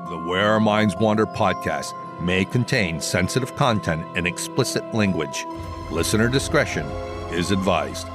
The Where Our Minds Wander podcast may contain sensitive content and explicit language. Listener discretion is advised.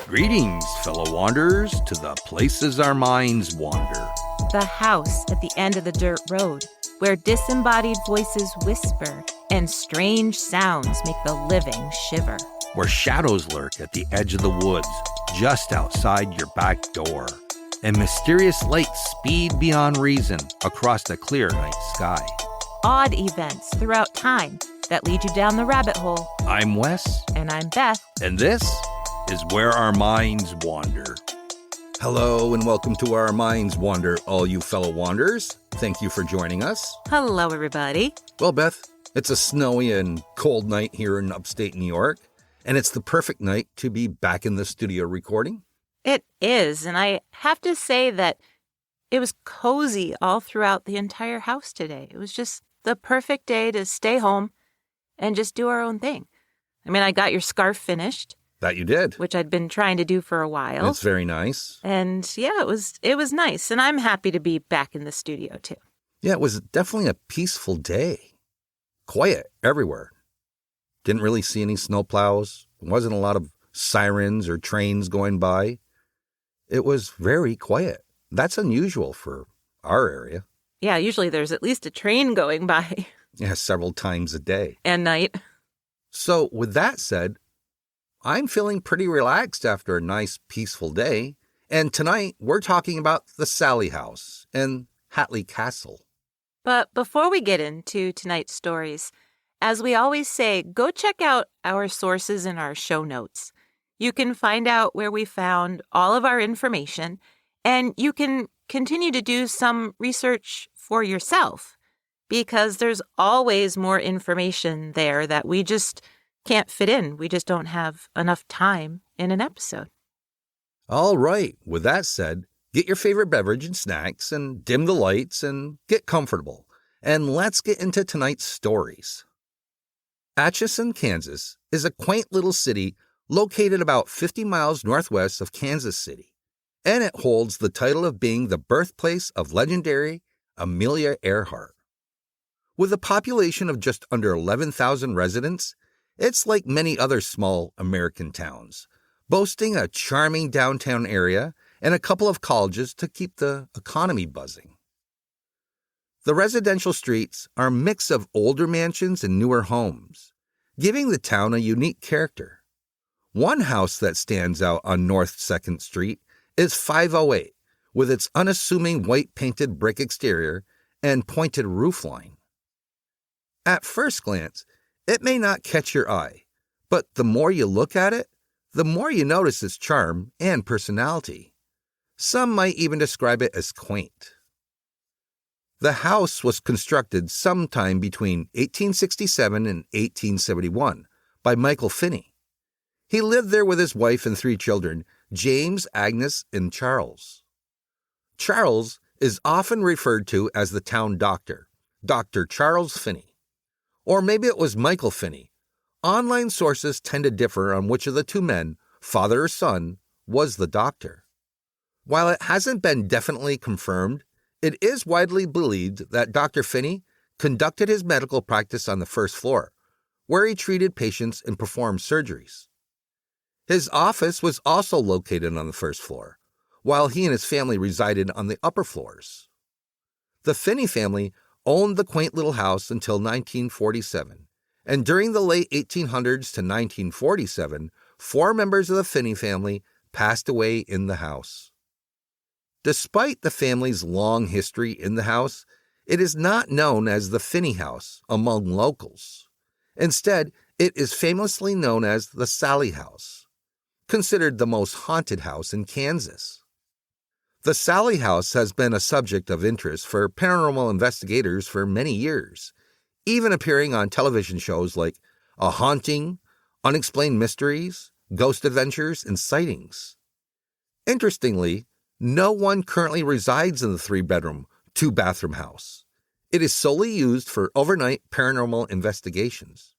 Greetings, fellow wanderers, to the places our minds wander. The house at the end of the dirt road, where disembodied voices whisper and strange sounds make the living shiver. Where shadows lurk at the edge of the woods, just outside your back door. And mysterious lights speed beyond reason across the clear night sky. Odd events throughout time that lead you down the rabbit hole. I'm Wes. And I'm Beth. And this is Where Our Minds Wander. Hello and welcome to Where Our Minds Wander, all you fellow wanderers. Thank you for joining us. Hello, everybody. Well, Beth, it's a snowy and cold night here in upstate New York, and it's the perfect night to be back in the studio recording. It is, and I have to say that it was cozy all throughout the entire house today. It was just the perfect day to stay home and just do our own thing. I mean, I got your scarf finished. That you did. Which I'd been trying to do for a while. It's very nice. And yeah, it was nice. And I'm happy to be back in the studio too. Yeah, it was definitely a peaceful day. Quiet everywhere. Didn't really see any snowplows. There wasn't a lot of sirens or trains going by. It was very quiet. That's unusual for our area. Yeah, usually there's at least a train going by. Yeah, several times a day. And night. So with that said, I'm feeling pretty relaxed after a nice, peaceful day. And tonight, we're talking about the Sallie House and Hatley Castle. But before we get into tonight's stories, as we always say, go check out our sources in our show notes. You can find out where we found all of our information, and you can continue to do some research for yourself, because there's always more information there that we just can't fit in. We just don't have enough time in an episode. All right. With that said, get your favorite beverage and snacks and dim the lights and get comfortable. And let's get into tonight's stories. Atchison, Kansas is a quaint little city located about 50 miles northwest of Kansas City, and it holds the title of being the birthplace of legendary Amelia Earhart. With a population of just under 11,000 residents, it's like many other small American towns, boasting a charming downtown area and a couple of colleges to keep the economy buzzing. The residential streets are a mix of older mansions and newer homes, giving the town a unique character. One house that stands out on North 2nd Street is 508, with its unassuming white-painted brick exterior and pointed roofline. At first glance, it may not catch your eye, but the more you look at it, the more you notice its charm and personality. Some might even describe it as quaint. The house was constructed sometime between 1867 and 1871 by Michael Finney. He lived there with his wife and 3 children, James, Agnes, and Charles. Charles is often referred to as the town doctor, Dr. Charles Finney. Or maybe it was Michael Finney. Online sources tend to differ on which of the 2 men, father or son, was the doctor. While it hasn't been definitely confirmed, it is widely believed that Dr. Finney conducted his medical practice on the 1st floor, where he treated patients and performed surgeries. His office was also located on the 1st floor, while he and his family resided on the upper floors. The Finney family owned the quaint little house until 1947, and during the late 1800s to 1947, 4 members of the Finney family passed away in the house. Despite the family's long history in the house, it is not known as the Finney House among locals. Instead, it is famously known as the Sallie House, considered the most haunted house in Kansas. The Sallie House has been a subject of interest for paranormal investigators for many years, even appearing on television shows like A Haunting, Unexplained Mysteries, Ghost Adventures, and Sightings. Interestingly, no one currently resides in the 3-bedroom, 2-bathroom house. It is solely used for overnight paranormal investigations.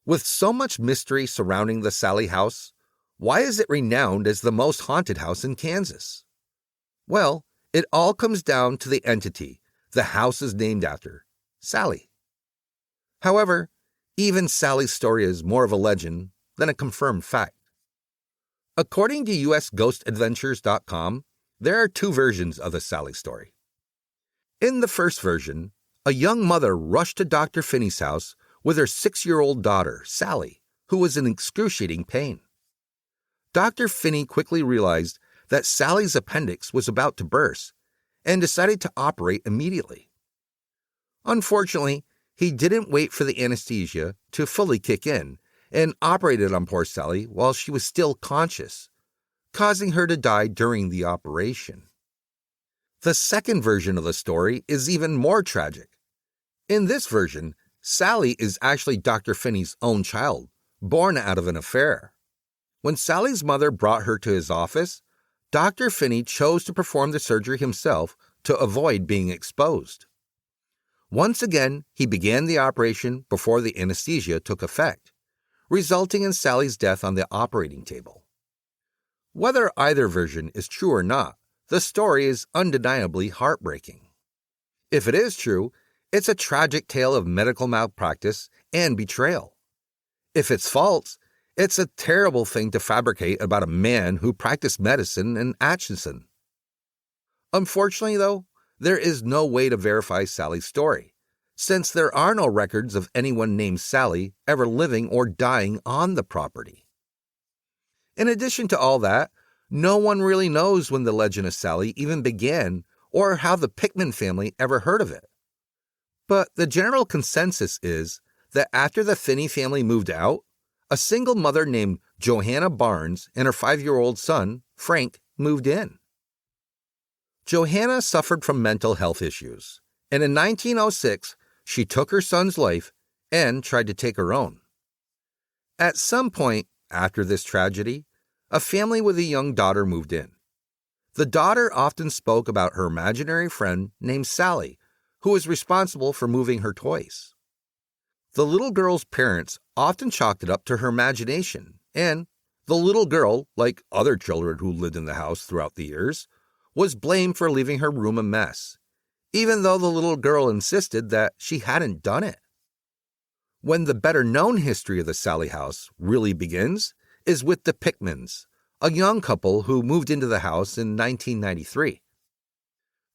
With so much mystery surrounding the Sallie House, why is it renowned as the most haunted house in Kansas? Well, it all comes down to the entity the house is named after, Sallie. However, even Sallie's story is more of a legend than a confirmed fact. According to usghostadventures.com, there are 2 versions of the Sallie story. In the first version, a young mother rushed to Dr. Finney's house with her 6-year-old daughter, Sallie, who was in excruciating pain. Dr. Finney quickly realized that Sallie's appendix was about to burst and decided to operate immediately. Unfortunately, he didn't wait for the anesthesia to fully kick in and operated on poor Sallie while she was still conscious, causing her to die during the operation. The second version of the story is even more tragic. In this version, Sallie is actually Dr. Finney's own child, born out of an affair. When Sallie's mother brought her to his office, Dr. Finney chose to perform the surgery himself to avoid being exposed. Once again, he began the operation before the anesthesia took effect, resulting in Sallie's death on the operating table. Whether either version is true or not, the story is undeniably heartbreaking. If it is true, it's a tragic tale of medical malpractice and betrayal. If it's false, it's a terrible thing to fabricate about a man who practiced medicine in Atchison. Unfortunately, though, there is no way to verify Sallie's story, since there are no records of anyone named Sallie ever living or dying on the property. In addition to all that, no one really knows when the legend of Sallie even began or how the Pickman family ever heard of it. But the general consensus is that after the Finney family moved out, a single mother named Johanna Barnes and her 5-year-old son, Frank, moved in. Johanna suffered from mental health issues, and in 1906, she took her son's life and tried to take her own. At some point after this tragedy, a family with a young daughter moved in. The daughter often spoke about her imaginary friend named Sallie, who was responsible for moving her toys. The little girl's parents often chalked it up to her imagination, and the little girl, like other children who lived in the house throughout the years, was blamed for leaving her room a mess, even though the little girl insisted that she hadn't done it. When the better-known history of the Sallie House really begins is with the Pickmans, a young couple who moved into the house in 1993.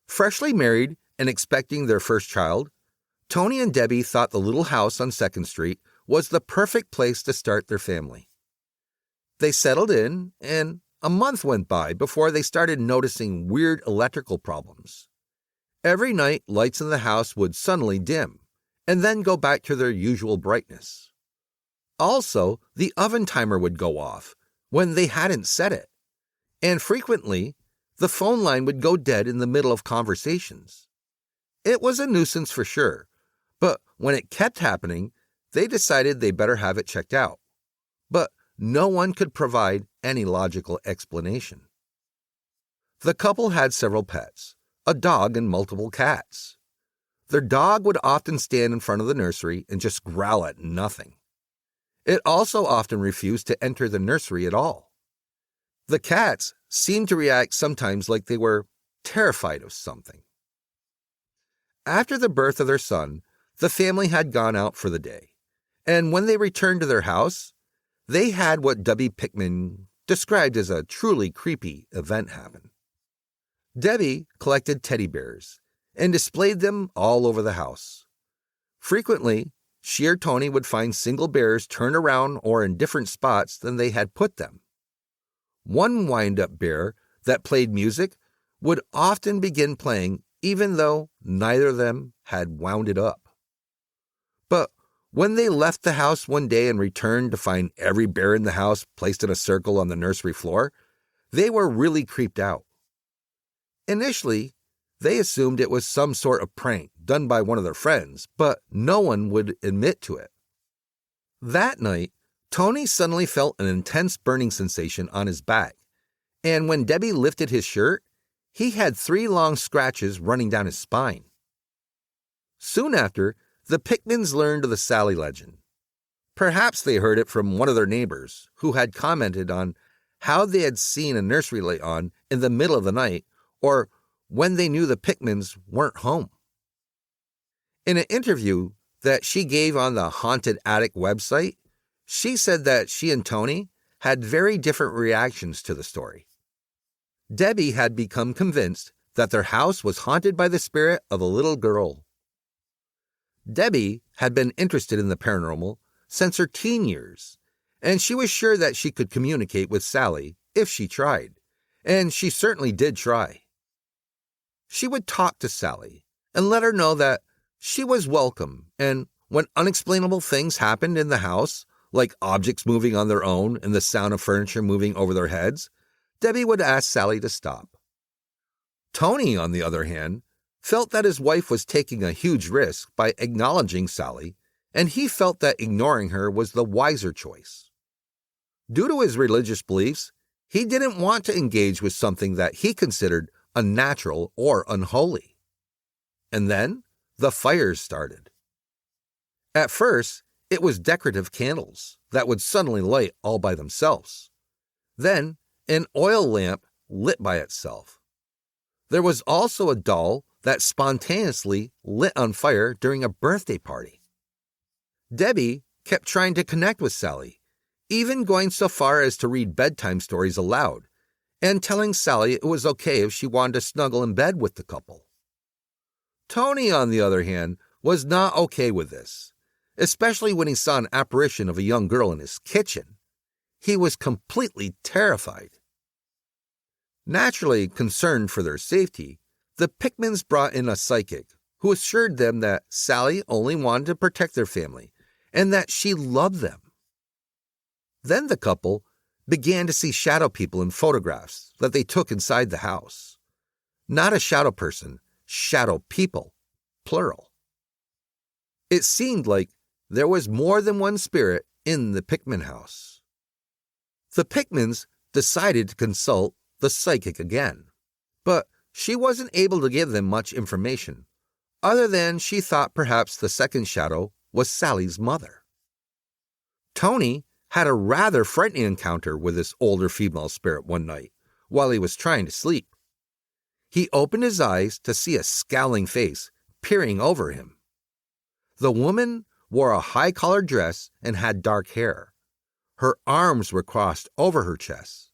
Freshly married and expecting their first child, Tony and Debbie thought the little house on 2nd Street was the perfect place to start their family. They settled in, and a month went by before they started noticing weird electrical problems. Every night, lights in the house would suddenly dim, and then go back to their usual brightness. Also, the oven timer would go off when they hadn't set it, and frequently, the phone line would go dead in the middle of conversations. It was a nuisance for sure, but when it kept happening, they decided they better have it checked out. But no one could provide any logical explanation. The couple had several pets, a dog and multiple cats. Their dog would often stand in front of the nursery and just growl at nothing. It also often refused to enter the nursery at all. The cats seemed to react sometimes like they were terrified of something. After the birth of their son, the family had gone out for the day, and when they returned to their house, they had what Debbie Pickman described as a truly creepy event happen. Debbie collected teddy bears and displayed them all over the house. Frequently, she or Tony would find single bears turned around or in different spots than they had put them. One wind-up bear that played music would often begin playing even though neither of them had wound it up. But when they left the house one day and returned to find every bear in the house placed in a circle on the nursery floor, they were really creeped out. Initially, they assumed it was some sort of prank done by one of their friends, but no one would admit to it. That night, Tony suddenly felt an intense burning sensation on his back, and when Debbie lifted his shirt, he had 3 long scratches running down his spine. Soon after, the Pickmans learned of the Sallie legend. Perhaps they heard it from one of their neighbors, who had commented on how they had seen a nursery light on in the middle of the night, or when they knew the Pickmans weren't home. In an interview that she gave on the Haunted Attic website, she said that she and Tony had very different reactions to the story. Debbie had become convinced that their house was haunted by the spirit of a little girl. Debbie had been interested in the paranormal since her teen years, and she was sure that she could communicate with Sallie if she tried, and she certainly did try. She would talk to Sallie and let her know that she was welcome, and when unexplainable things happened in the house, like objects moving on their own and the sound of furniture moving over their heads, Debbie would ask Sallie to stop. Tony, on the other hand, felt that his wife was taking a huge risk by acknowledging Sallie, and he felt that ignoring her was the wiser choice. Due to his religious beliefs, he didn't want to engage with something that he considered unnatural or unholy. And then the fires started. At first, it was decorative candles that would suddenly light all by themselves. Then, an oil lamp lit by itself. There was also a doll that spontaneously lit on fire during a birthday party. Debbie kept trying to connect with Sallie, even going so far as to read bedtime stories aloud, and telling Sallie it was okay if she wanted to snuggle in bed with the couple. Tony, on the other hand, was not okay with this, especially when he saw an apparition of a young girl in his kitchen. He was completely terrified. Naturally concerned for their safety, the Pickmans brought in a psychic who assured them that Sallie only wanted to protect their family and that she loved them. Then the couple began to see shadow people in photographs that they took inside the house. Not a shadow person, shadow people, plural. It seemed like there was more than one spirit in the Pickman house. The Pickmans decided to consult the psychic again, but she wasn't able to give them much information, other than she thought perhaps the second shadow was Sallie's mother. Tony had a rather frightening encounter with this older female spirit one night while he was trying to sleep. He opened his eyes to see a scowling face peering over him. The woman wore a high-collared dress and had dark hair. Her arms were crossed over her chest.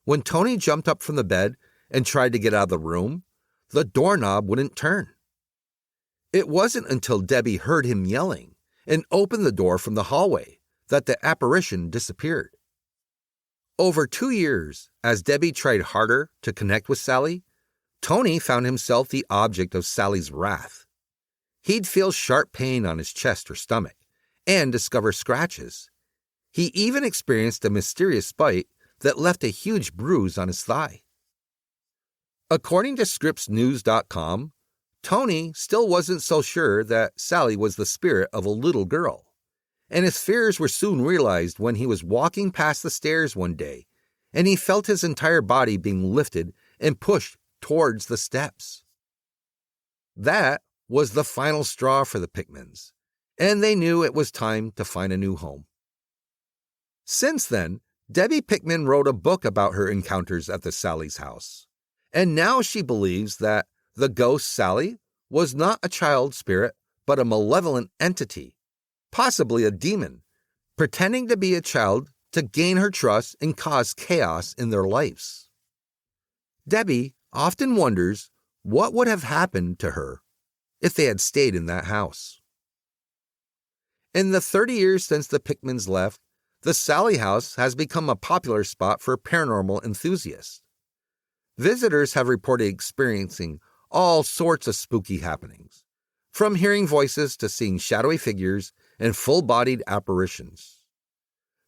When Tony jumped up from the bed and tried to get out of the room, the doorknob wouldn't turn. It wasn't until Debbie heard him yelling and opened the door from the hallway that the apparition disappeared. Over 2 years, as Debbie tried harder to connect with Sallie, Tony found himself the object of Sallie's wrath. He'd feel sharp pain on his chest or stomach and discover scratches. He even experienced a mysterious bite that left a huge bruise on his thigh. According to ScriptsNews.com, Tony still wasn't so sure that Sallie was the spirit of a little girl, and his fears were soon realized when he was walking past the stairs one day, and he felt his entire body being lifted and pushed towards the steps. That was the final straw for the Pickmans, and they knew it was time to find a new home. Since then, Debbie Pickman wrote a book about her encounters at the Sallie's house, and now she believes that the ghost Sallie was not a child spirit, but a malevolent entity, possibly a demon, pretending to be a child to gain her trust and cause chaos in their lives. Debbie often wonders what would have happened to her if they had stayed in that house. In the 30 years since the Pickmans left, the Sallie House has become a popular spot for paranormal enthusiasts. Visitors have reported experiencing all sorts of spooky happenings, from hearing voices to seeing shadowy figures and full-bodied apparitions.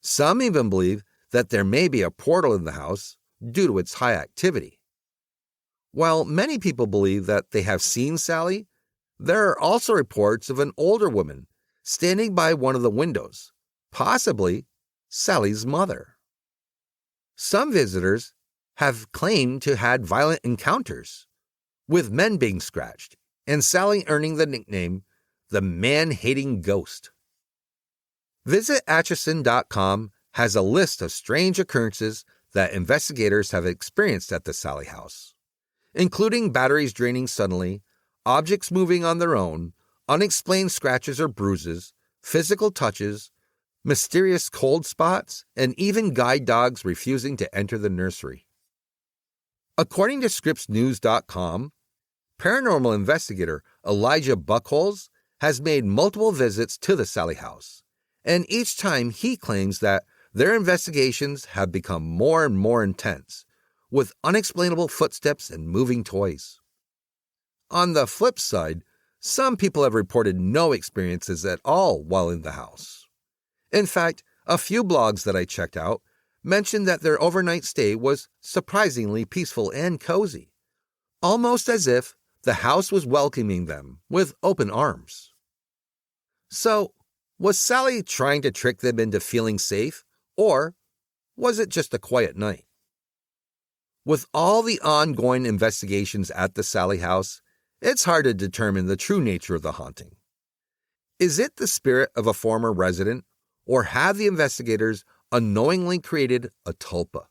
Some even believe that there may be a portal in the house due to its high activity. While many people believe that they have seen Sallie, there are also reports of an older woman standing by one of the windows, possibly Sallie's mother. Some visitors have claimed to had violent encounters, with men being scratched, and Sallie earning the nickname the man-hating ghost. Visit Atchison.com has a list of strange occurrences that investigators have experienced at the Sallie House, including batteries draining suddenly, objects moving on their own, unexplained scratches or bruises, physical touches, mysterious cold spots, and even guide dogs refusing to enter the nursery. According to ScriptsNews.com, paranormal investigator Elijah Buckholes has made multiple visits to the Sallie House, and each time he claims that their investigations have become more and more intense, with unexplainable footsteps and moving toys. On the flip side, some people have reported no experiences at all while in the house. In fact, a few blogs that I checked out mentioned that their overnight stay was surprisingly peaceful and cozy, almost as if the house was welcoming them with open arms. So, was Sallie trying to trick them into feeling safe, or was it just a quiet night? With all the ongoing investigations at the Sallie House, it's hard to determine the true nature of the haunting. Is it the spirit of a former resident, or have the investigators unknowingly created a tulpa?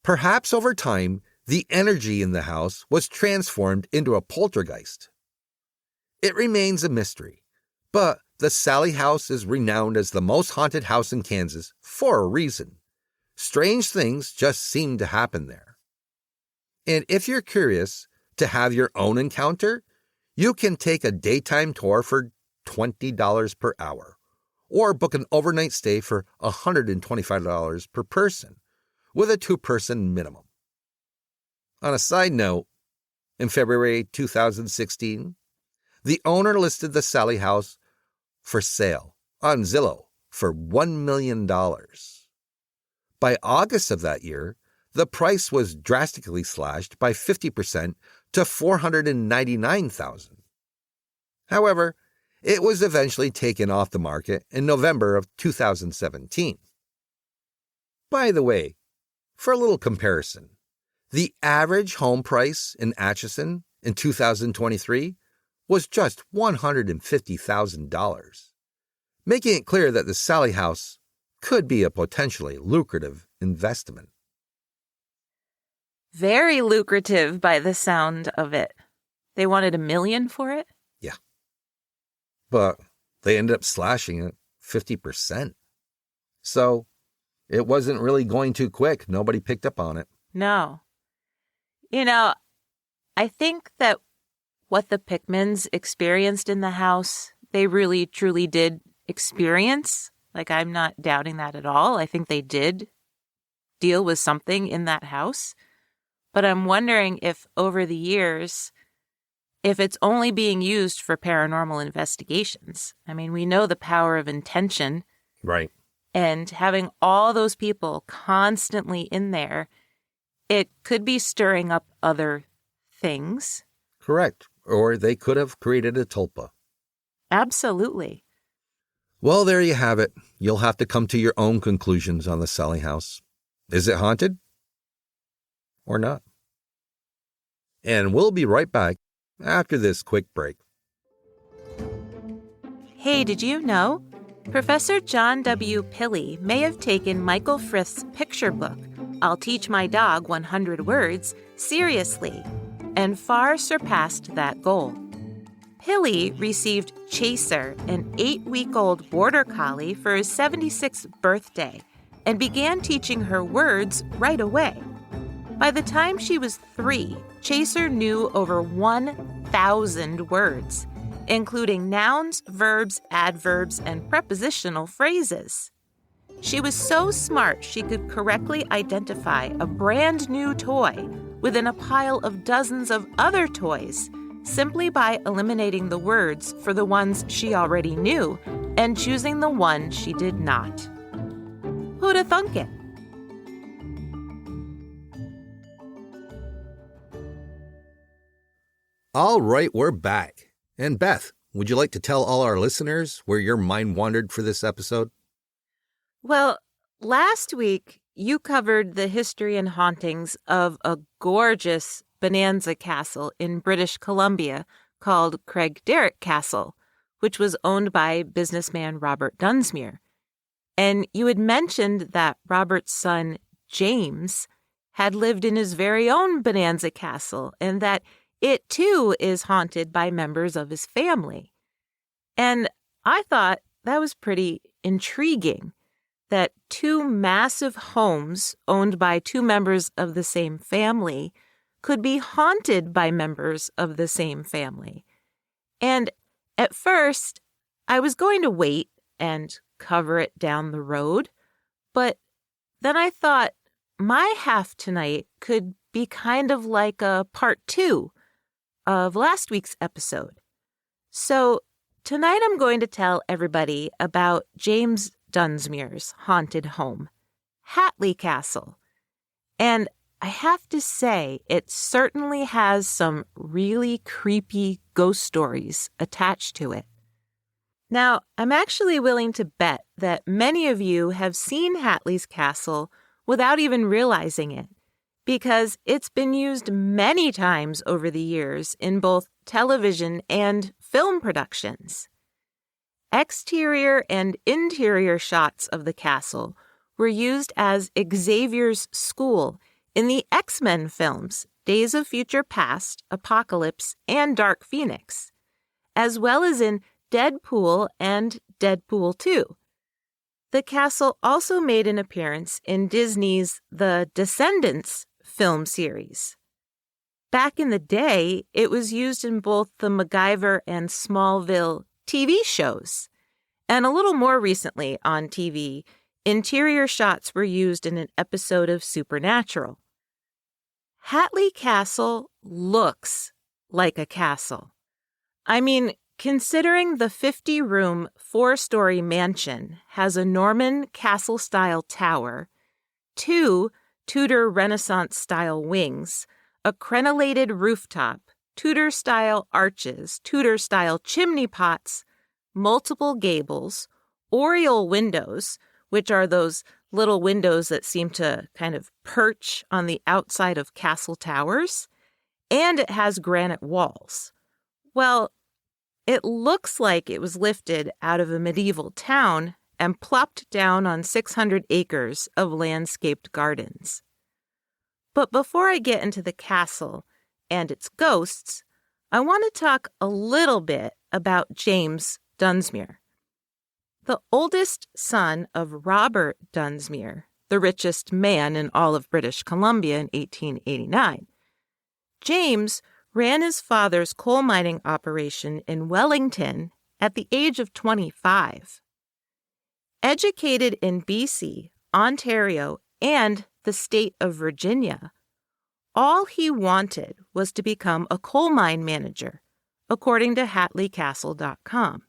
Perhaps over time, the energy in the house was transformed into a poltergeist. It remains a mystery, but the Sallie House is renowned as the most haunted house in Kansas for a reason. Strange things just seem to happen there. And if you're curious to have your own encounter, you can take a daytime tour for $20 per hour, or book an overnight stay for $125 per person, with a 2-person minimum. On a side note, in February 2016, the owner listed the Sallie House for sale on Zillow for $1 million. By August of that year, the price was drastically slashed by 50% to $499,000. However, it was eventually taken off the market in November of 2017. By the way, for a little comparison, the average home price in Atchison in 2023 was just $150,000, making it clear that the Sallie House could be a potentially lucrative investment. Very lucrative by the sound of it. They wanted $1 million for it? Yeah. But they ended up slashing it 50%. So it wasn't really going too quick. Nobody picked up on it. No. You know, I think that what the Pickmans experienced in the house, they really, truly did experience. Like, I'm not doubting that at all. I think they did deal with something in that house. But I'm wondering if over the years, if it's only being used for paranormal investigations. I mean, we know the power of intention. Right. And having all those people constantly in there, it could be stirring up other things. Correct. Or they could have created a tulpa. Absolutely. Well, there you have it. You'll have to come to your own conclusions on the Sallie House. Is it haunted? Or not? And we'll be right back after this quick break. Hey, did you know? Professor John W. Pilley may have taken Michael Frith's picture book, I'll Teach My Dog 100 Words, seriously, and far surpassed that goal. Pilley received Chaser, an 8-week-old border collie, for his 76th birthday and began teaching her words right away. By the time she was 3, Chaser knew over 1,000 words, including nouns, verbs, adverbs, and prepositional phrases. She was so smart she could correctly identify a brand new toy within a pile of dozens of other toys simply by eliminating the words for the ones she already knew and choosing the one she did not. Who'da thunk it? All right, we're back. And Beth, would you like to tell all our listeners where your mind wandered for this episode? Well, last week you covered the history and hauntings of a gorgeous bonanza castle in British Columbia called Craigdarroch Castle, which was owned by businessman Robert Dunsmuir. And you had mentioned that Robert's son, James, had lived in his very own bonanza castle and that it, too, is haunted by members of his family. And I thought that was pretty intriguing, that two massive homes owned by two members of the same family could be haunted by members of the same family. And at first, I was going to wait and cover it down the road, but then I thought my half tonight could be kind of like a part 2 of last week's episode. So tonight I'm going to tell everybody about James Dunsmuir's haunted home, Hatley Castle. And I have to say, it certainly has some really creepy ghost stories attached to it. Now, I'm actually willing to bet that many of you have seen Hatley's castle without even realizing it, because it's been used many times over the years in both television and film productions. Exterior and interior shots of the castle were used as Xavier's school in the X-Men films Days of Future Past, Apocalypse, and Dark Phoenix, as well as in Deadpool and Deadpool 2. The castle also made an appearance in Disney's The Descendants film series. Back in the day, it was used in both the MacGyver and Smallville TV shows. And a little more recently on TV, interior shots were used in an episode of Supernatural. Hatley Castle looks like a castle. I mean, considering the 50-room, 4-story mansion has a Norman castle-style tower, 2 Tudor Renaissance-style wings, a crenellated rooftop, Tudor-style arches, Tudor-style chimney pots, multiple gables, oriel windows, which are those little windows that seem to kind of perch on the outside of castle towers, and it has granite walls. Well, it looks like it was lifted out of a medieval town and plopped down on 600 acres of landscaped gardens. But before I get into the castle and its ghosts, I want to talk a little bit about James Dunsmuir. The oldest son of Robert Dunsmuir, the richest man in all of British Columbia in 1889, James ran his father's coal mining operation in Wellington at the age of 25. Educated in BC, Ontario, and the state of Virginia, all he wanted was to become a coal mine manager, according to HatleyCastle.com.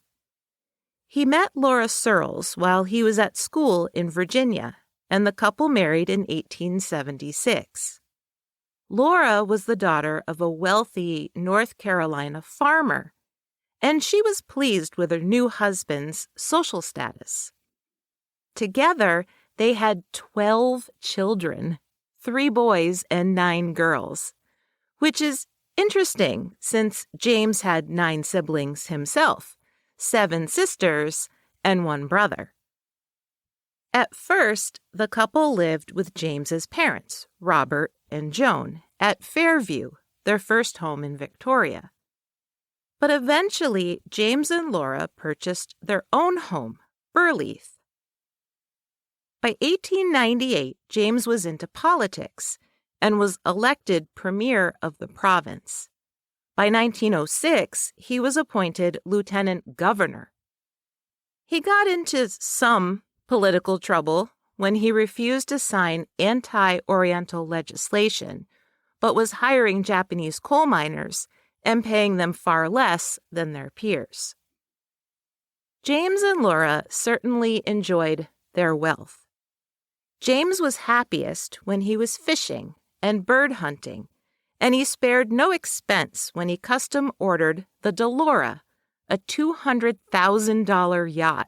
He met Laura Searles while he was at school in Virginia, and the couple married in 1876. Laura was the daughter of a wealthy North Carolina farmer, and she was pleased with her new husband's social status. Together, they had 12 children, 3 boys and 9 girls, which is interesting since James had 9 siblings himself, 7 sisters, and 1 brother. At first, the couple lived with James's parents, Robert and Joan, at Fairview, their first home in Victoria. But eventually, James and Laura purchased their own home, Burleith. By 1898, James was into politics and was elected premier of the province. By 1906, he was appointed lieutenant governor. He got into some political trouble when he refused to sign anti-Oriental legislation, but was hiring Japanese coal miners and paying them far less than their peers. James and Laura certainly enjoyed their wealth. James was happiest when he was fishing and bird hunting, and he spared no expense when he custom-ordered the Delora, a $200,000 yacht,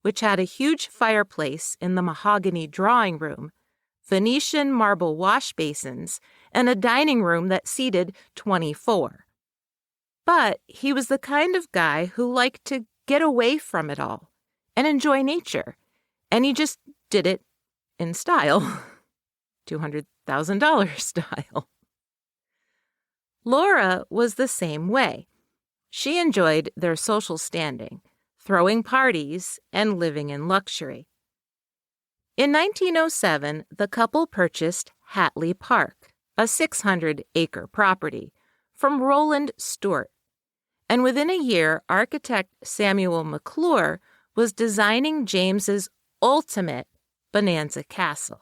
which had a huge fireplace in the mahogany drawing room, Venetian marble wash basins, and a dining room that seated 24. But he was the kind of guy who liked to get away from it all and enjoy nature, and he just did it in style. $200,000 style. Laura was the same way. She enjoyed their social standing, throwing parties, and living in luxury. In 1907, the couple purchased Hatley Park, a 600-acre property, from Roland Stewart, and within a year, architect Samuel McClure was designing James's ultimate Bonanza Castle.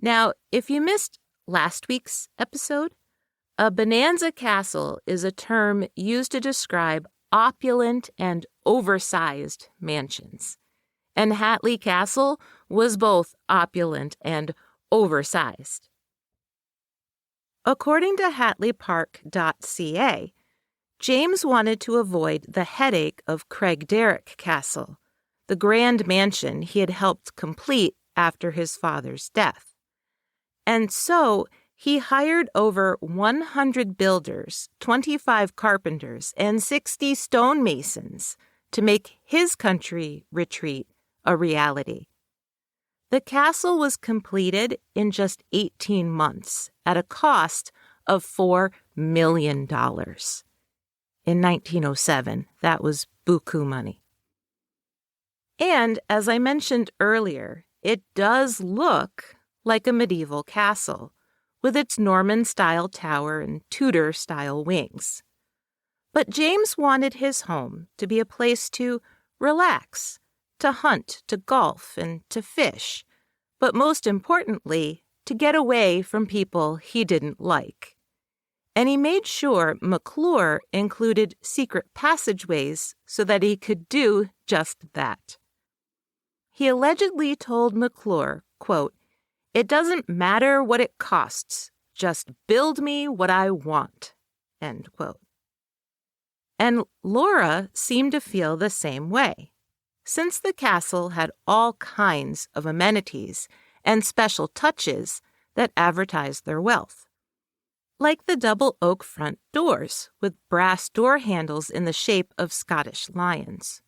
Now, if you missed last week's episode, a Bonanza Castle is a term used to describe opulent and oversized mansions. And Hatley Castle was both opulent and oversized. According to HatleyPark.ca, James wanted to avoid the headache of Craigdarroch Castle, the grand mansion he had helped complete after his father's death. And so he hired over 100 builders, 25 carpenters, and 60 stonemasons to make his country retreat a reality. The castle was completed in just 18 months at a cost of $4 million. In 1907, that was buku money. And as I mentioned earlier, it does look like a medieval castle, with its Norman-style tower and Tudor-style wings. But James wanted his home to be a place to relax, to hunt, to golf, and to fish, but most importantly, to get away from people he didn't like. And he made sure McClure included secret passageways so that he could do just that. He allegedly told McClure, quote, "It doesn't matter what it costs, just build me what I want," end quote. And Laura seemed to feel the same way, since the castle had all kinds of amenities and special touches that advertised their wealth, like the double oak front doors with brass door handles in the shape of Scottish lions,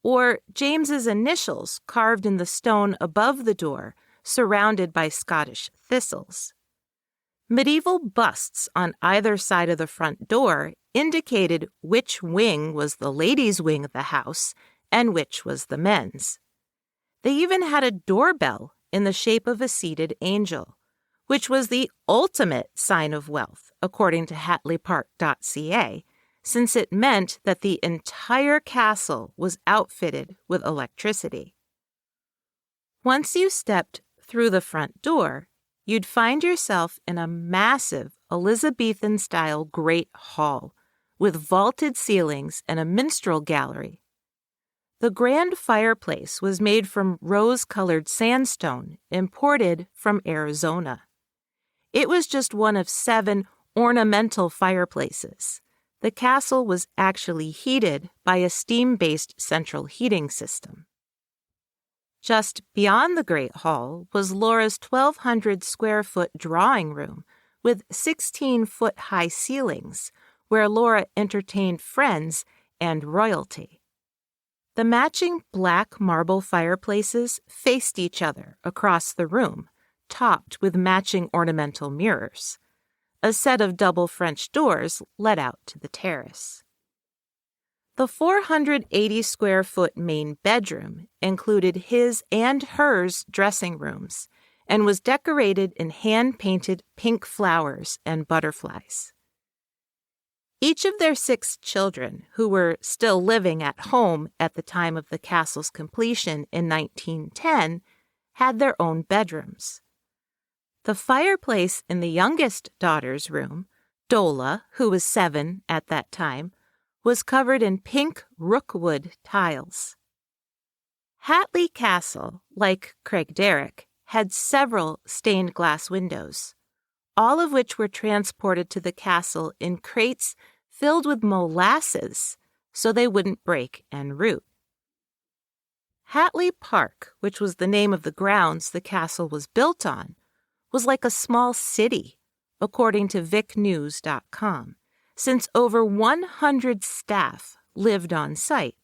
or James's initials carved in the stone above the door, surrounded by Scottish thistles. Medieval busts on either side of the front door indicated which wing was the ladies' wing of the house and which was the men's. They even had a doorbell in the shape of a seated angel, which was the ultimate sign of wealth, according to HatleyPark.ca, since it meant that the entire castle was outfitted with electricity. Once you stepped through the front door, you'd find yourself in a massive Elizabethan-style great hall with vaulted ceilings and a minstrel gallery. The grand fireplace was made from rose-colored sandstone imported from Arizona. It was just one of 7 ornamental fireplaces. The castle was actually heated by a steam-based central heating system. Just beyond the Great Hall was Laura's 1,200-square-foot drawing room with 16-foot-high ceilings, where Laura entertained friends and royalty. The matching black marble fireplaces faced each other across the room, topped with matching ornamental mirrors. A set of double French doors led out to the terrace. The 480-square-foot main bedroom included his and hers dressing rooms and was decorated in hand-painted pink flowers and butterflies. Each of their 6 children, who were still living at home at the time of the castle's completion in 1910, had their own bedrooms. The fireplace in the youngest daughter's room, Dola, who was 7 at that time, was covered in pink rookwood tiles. Hatley Castle, like Craigdarroch, had several stained glass windows, all of which were transported to the castle in crates filled with molasses so they wouldn't break and root. Hatley Park, which was the name of the grounds the castle was built on, was like a small city, according to vicnews.com, since over 100 staff lived on site.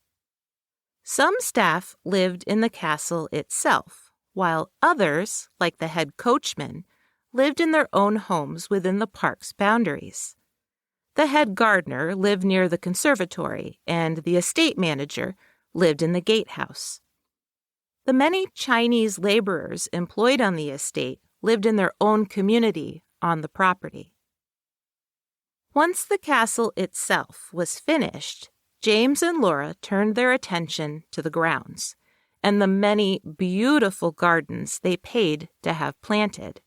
Some staff lived in the castle itself, while others, like the head coachman, lived in their own homes within the park's boundaries. The head gardener lived near the conservatory, and the estate manager lived in the gatehouse. The many Chinese laborers employed on the estate lived in their own community on the property. Once the castle itself was finished, James and Laura turned their attention to the grounds and the many beautiful gardens they paid to have planted,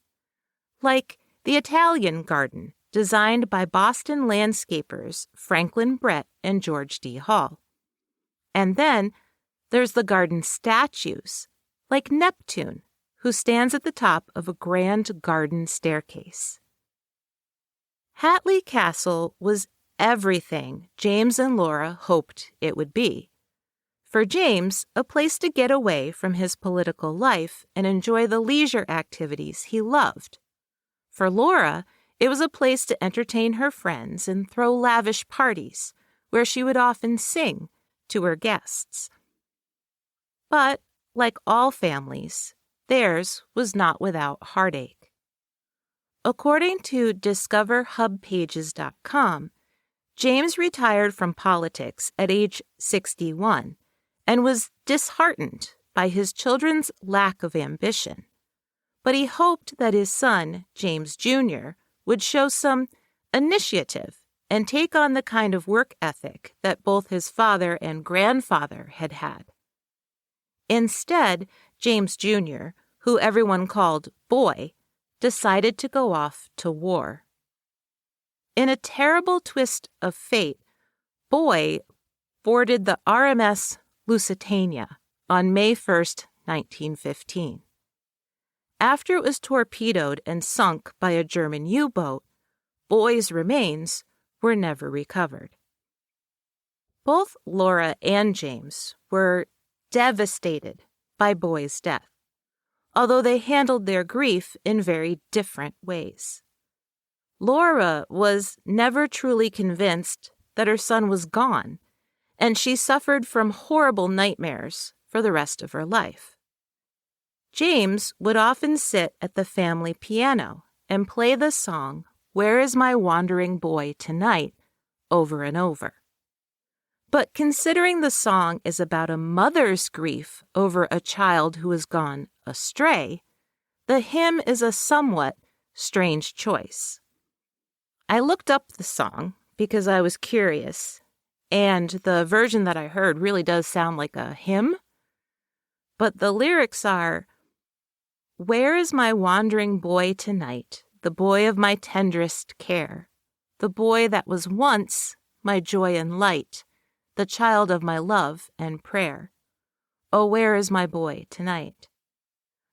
like the Italian garden designed by Boston landscapers Franklin Brett and George D. Hall. And then there's the garden statues, like Neptune, who stands at the top of a grand garden staircase. Hatley Castle was everything James and Laura hoped it would be. For James, a place to get away from his political life and enjoy the leisure activities he loved. For Laura, it was a place to entertain her friends and throw lavish parties, where she would often sing to her guests. But, like all families, theirs was not without heartache. According to DiscoverHubPages.com, James retired from politics at age 61 and was disheartened by his children's lack of ambition. But he hoped that his son, James Jr., would show some initiative and take on the kind of work ethic that both his father and grandfather had had. Instead, James Jr., who everyone called Boy, decided to go off to war. In a terrible twist of fate, Boy boarded the RMS Lusitania on May 1st, 1915. After it was torpedoed and sunk by a German U-boat, Boy's remains were never recovered. Both Laura and James were devastated by Boy's death, although they handled their grief in very different ways. Laura was never truly convinced that her son was gone, and she suffered from horrible nightmares for the rest of her life. James would often sit at the family piano and play the song, "Where is My Wandering Boy Tonight?" over and over. But considering the song is about a mother's grief over a child who has gone astray, the hymn is a somewhat strange choice. I looked up the song because I was curious, and the version that I heard really does sound like a hymn. But the lyrics are, "Where is my wandering boy tonight, the boy of my tenderest care, the boy that was once my joy and light, the child of my love and prayer? Oh, where is my boy tonight?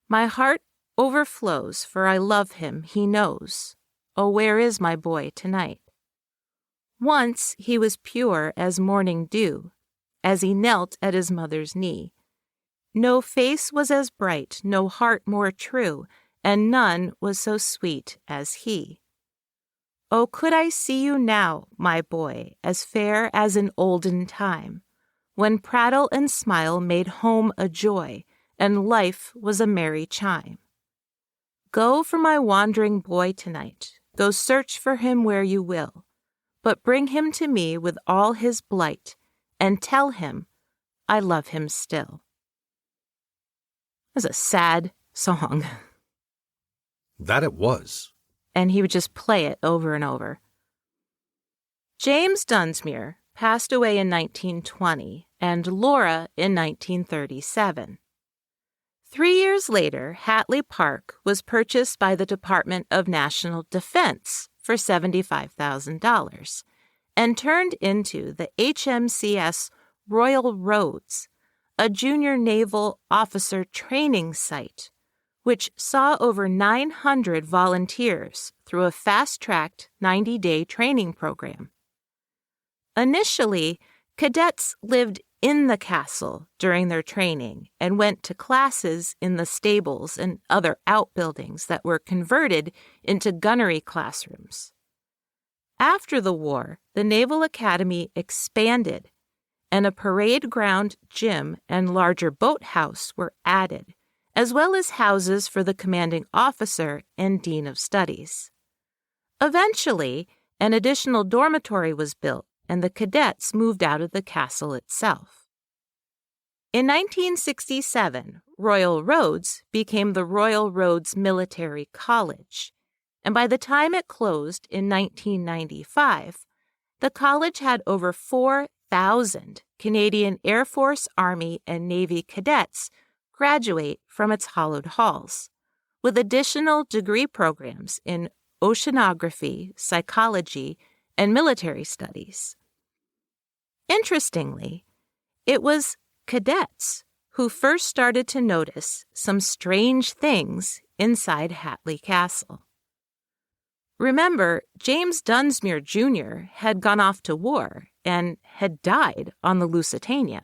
My heart overflows, for I love him, he knows. Oh, where is my boy tonight? Once he was pure as morning dew, as he knelt at his mother's knee. No face was as bright, no heart more true, and none was so sweet as he. Oh, could I see you now, my boy, as fair as in olden time, when prattle and smile made home a joy, and life was a merry chime. Go for my wandering boy tonight, go search for him where you will, but bring him to me with all his blight, and tell him I love him still." It was a sad song. That it was. And he would just play it over and over. James Dunsmuir passed away in 1920 and Laura in 1937. 3 years later, Hatley Park was purchased by the Department of National Defense for $75,000 and turned into the HMCS Royal Roads, a junior naval officer training site, which saw over 900 volunteers through a fast-tracked 90-day training program. Initially, cadets lived in the castle during their training and went to classes in the stables and other outbuildings that were converted into gunnery classrooms. After the war, the Naval Academy expanded, and a parade ground, gym, and larger boathouse were added, as well as houses for the commanding officer and dean of studies. Eventually, an additional dormitory was built, and the cadets moved out of the castle itself. In 1967, Royal Roads became the Royal Roads Military College, and by the time it closed in 1995, the college had over 4,000 Canadian Air Force, Army, and Navy cadets graduate from its hallowed halls, with additional degree programs in oceanography, psychology, and military studies. Interestingly, it was cadets who first started to notice some strange things inside Hatley Castle. Remember, James Dunsmuir Jr. had gone off to war and had died on the Lusitania.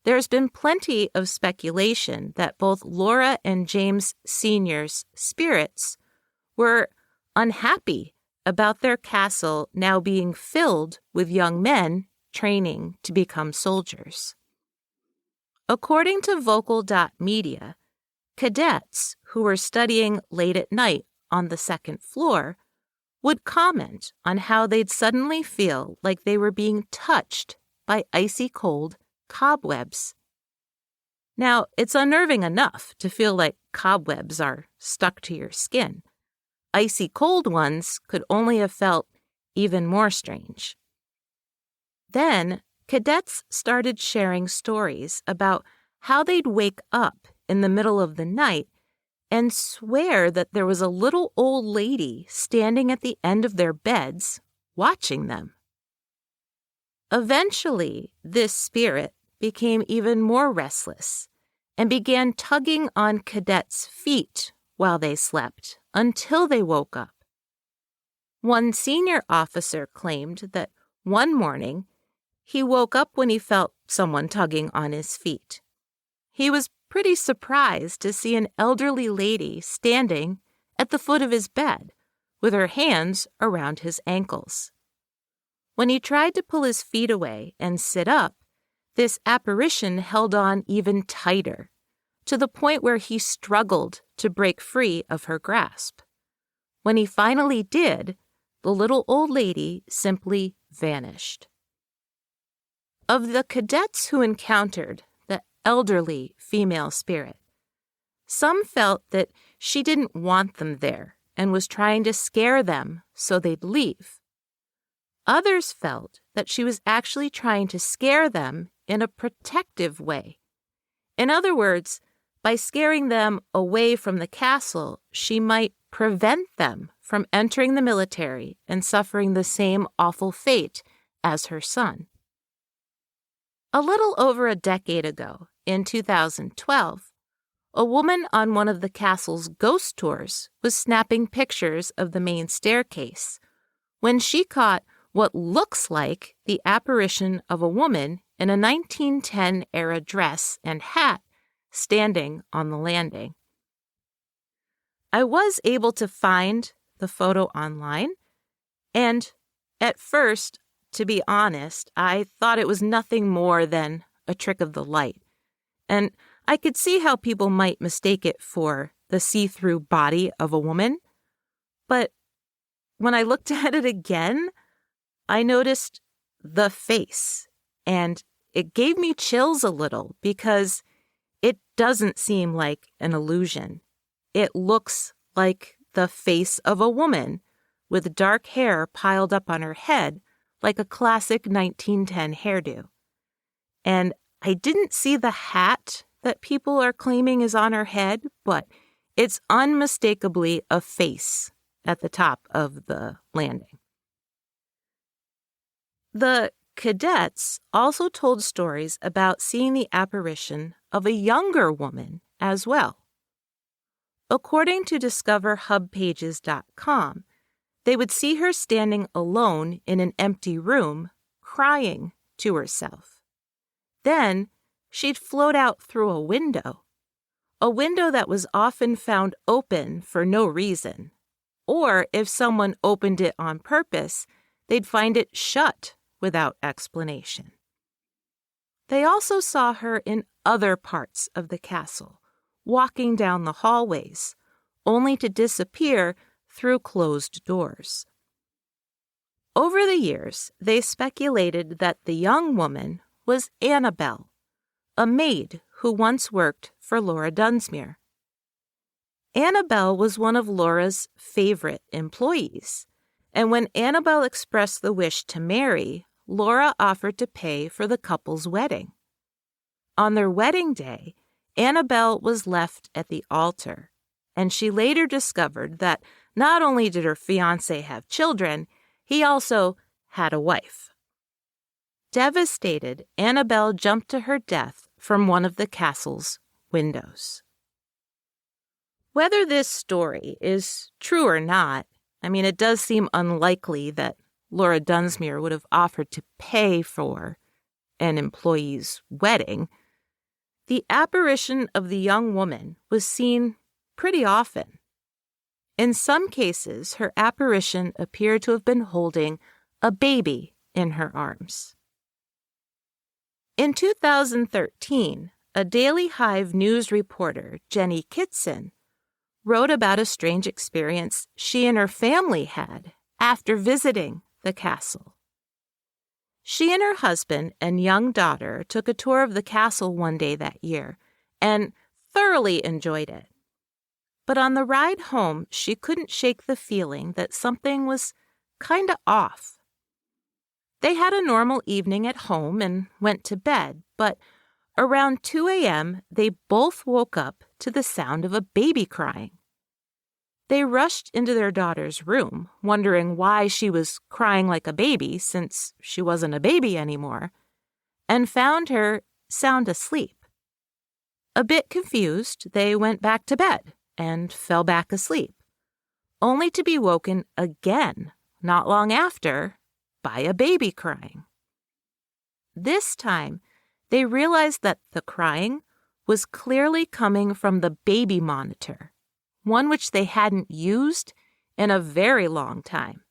There's been plenty of speculation that both Laura and James Sr.'s spirits were unhappy about their castle now being filled with young men training to become soldiers. According to Vocal.media, cadets who were studying late at night on the second floor would comment on how they'd suddenly feel like they were being touched by icy cold cobwebs. Now, it's unnerving enough to feel like cobwebs are stuck to your skin. Icy cold ones could only have felt even more strange. Then, cadets started sharing stories about how they'd wake up in the middle of the night and swear that there was a little old lady standing at the end of their beds watching them. Eventually, this spirit became even more restless and began tugging on cadets' feet while they slept until they woke up. One senior officer claimed that one morning he woke up when he felt someone tugging on his feet. He was pretty surprised to see an elderly lady standing at the foot of his bed with her hands around his ankles. When he tried to pull his feet away and sit up, this apparition held on even tighter, to the point where he struggled to break free of her grasp. When he finally did, the little old lady simply vanished. Of the cadets who encountered the elderly female spirit, some felt that she didn't want them there and was trying to scare them so they'd leave. Others felt that she was actually trying to scare them in a protective way. In other words, by scaring them away from the castle, she might prevent them from entering the military and suffering the same awful fate as her son. A little over a decade ago, in 2012, a woman on one of the castle's ghost tours was snapping pictures of the main staircase when she caught what looks like the apparition of a woman in a 1910-era dress and hat standing on the landing. I was able to find the photo online, and at first, to be honest, I thought it was nothing more than a trick of the light, and I could see how people might mistake it for the see-through body of a woman. But when I looked at it again, I noticed the face, and it gave me chills a little because it doesn't seem like an illusion. It looks like the face of a woman with dark hair piled up on her head like a classic 1910 hairdo. And I didn't see the hat that people are claiming is on her head, but it's unmistakably a face at the top of the landing. The cadets also told stories about seeing the apparition of a younger woman as well. According to DiscoverHubPages.com, they would see her standing alone in an empty room, crying to herself. Then she'd float out through a window that was often found open for no reason. Or if someone opened it on purpose, they'd find it shut without explanation. They also saw her in other parts of the castle, walking down the hallways, only to disappear through closed doors. Over the years, they speculated that the young woman was Annabelle, a maid who once worked for Laura Dunsmuir. Annabelle was one of Laura's favorite employees, and when Annabelle expressed the wish to marry, Laura offered to pay for the couple's wedding. On their wedding day, Annabelle was left at the altar, and she later discovered that not only did her fiancé have children, he also had a wife. Devastated, Annabelle jumped to her death from one of the castle's windows. Whether this story is true or not, it does seem unlikely that Laura Dunsmuir would have offered to pay for an employee's wedding. The apparition of the young woman was seen pretty often. In some cases, her apparition appeared to have been holding a baby in her arms. In 2013, a Daily Hive news reporter, Jenny Kitson, wrote about a strange experience she and her family had after visiting the castle. She and her husband and young daughter took a tour of the castle one day that year and thoroughly enjoyed it. But on the ride home, she couldn't shake the feeling that something was kind of off. They had a normal evening at home and went to bed, but around 2 a.m., they both woke up to the sound of a baby crying. They rushed into their daughter's room, wondering why she was crying like a baby since she wasn't a baby anymore, and found her sound asleep. A bit confused, they went back to bed and fell back asleep, only to be woken again not long after by a baby crying. This time, they realized that the crying was clearly coming from the baby monitor, one which they hadn't used in a very long time.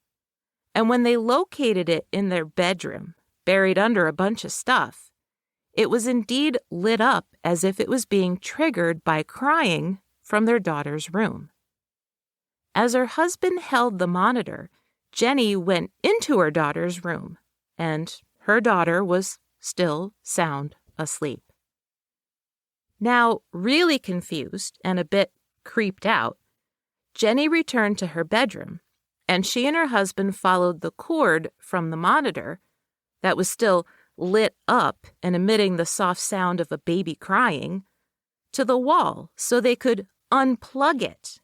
And when they located it in their bedroom, buried under a bunch of stuff, it was indeed lit up as if it was being triggered by crying from their daughter's room. As her husband held the monitor, Jenny went into her daughter's room, and her daughter was still sound asleep. Now, really confused and a bit creeped out, Jenny returned to her bedroom, and she and her husband followed the cord from the monitor that was still lit up and emitting the soft sound of a baby crying to the wall so they could unplug it.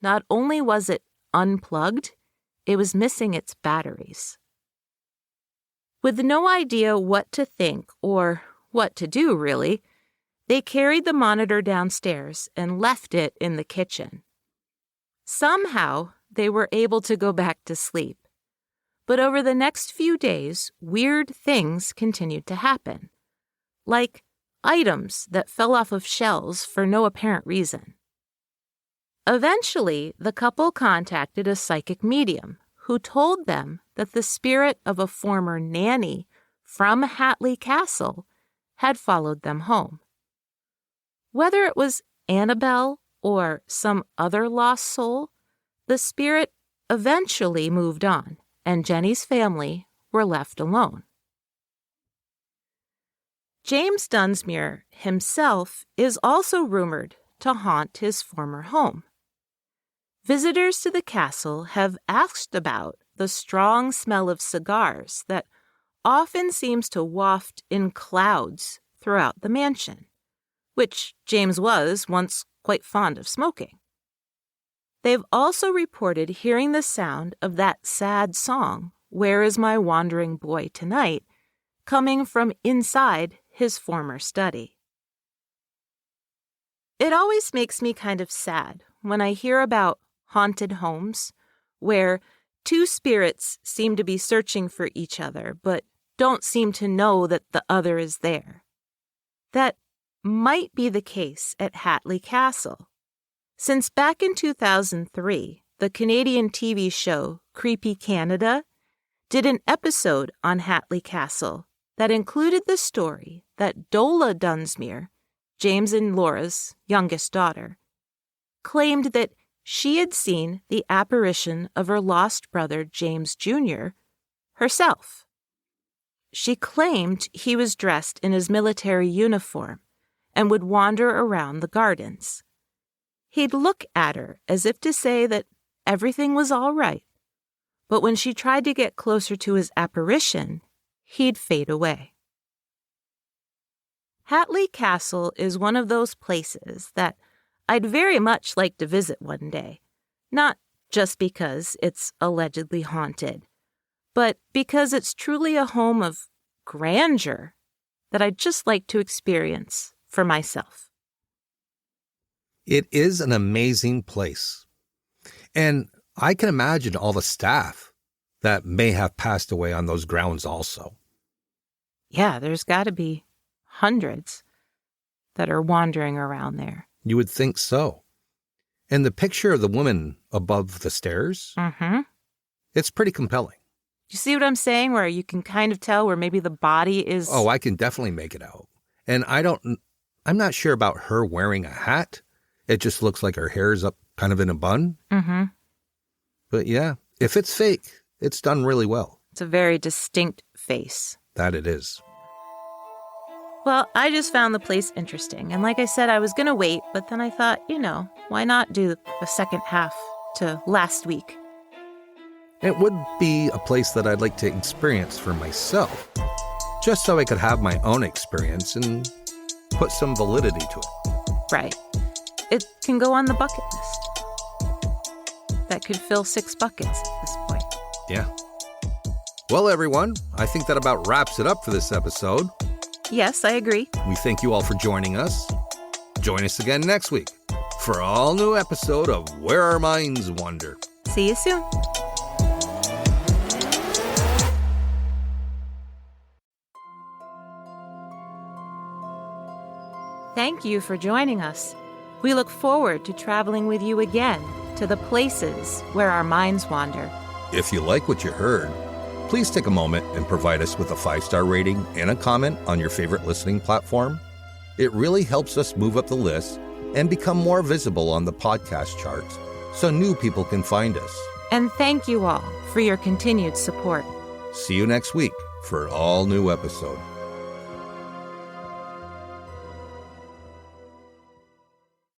Not only was it unplugged, it was missing its batteries. With no idea what to think or what to do, really, they carried the monitor downstairs and left it in the kitchen. Somehow, they were able to go back to sleep. But over the next few days, weird things continued to happen, like items that fell off of shelves for no apparent reason. Eventually, the couple contacted a psychic medium who told them that the spirit of a former nanny from Hatley Castle had followed them home. Whether it was Annabelle or some other lost soul, the spirit eventually moved on, and Jenny's family were left alone. James Dunsmuir himself is also rumored to haunt his former home. Visitors to the castle have asked about the strong smell of cigars that often seems to waft in clouds throughout the mansion, which James was once quite fond of smoking. They've also reported hearing the sound of that sad song, "Where Is My Wandering Boy Tonight?" coming from inside his former study. It always makes me kind of sad when I hear about haunted homes where two spirits seem to be searching for each other but don't seem to know that the other is there. That might be the case at Hatley Castle, since back in 2003, the Canadian TV show Creepy Canada did an episode on Hatley Castle that included the story that Dola Dunsmuir, James and Laura's youngest daughter, claimed that she had seen the apparition of her lost brother James Jr. herself. She claimed he was dressed in his military uniform and would wander around the gardens. He'd look at her as if to say that everything was all right, but when she tried to get closer to his apparition, he'd fade away. Hatley Castle is one of those places that I'd very much like to visit one day, not just because it's allegedly haunted, but because it's truly a home of grandeur that I'd just like to experience for myself. It is an amazing place. And I can imagine all the staff that may have passed away on those grounds also. Yeah, there's got to be hundreds that are wandering around there. You would think so. And the picture of the woman above the stairs, it's pretty compelling. You see what I'm saying? Where you can kind of tell where maybe the body is... Oh, I can definitely make it out. And I'm not sure about her wearing a hat. It just looks like her hair's up kind of in a bun. But yeah, if it's fake, it's done really well. It's a very distinct face. That it is. Well, I just found the place interesting. And like I said, I was going to wait, but then I thought, why not do the second half to last week? It would be a place that I'd like to experience for myself, just so I could have my own experience and put some validity to it. Right. It can go on the bucket list. That could fill 6 buckets at this point. Yeah. Well, everyone, I think that about wraps it up for this episode. Yes, I agree. We thank you all for joining us. Join us again next week for an all-new episode of Where Our Minds Wander. See you soon. Thank you for joining us. We look forward to traveling with you again to the places where our minds wander. If you like what you heard, please take a moment and provide us with a 5-star rating and a comment on your favorite listening platform. It really helps us move up the list and become more visible on the podcast charts so new people can find us. And thank you all for your continued support. See you next week for an all-new episode.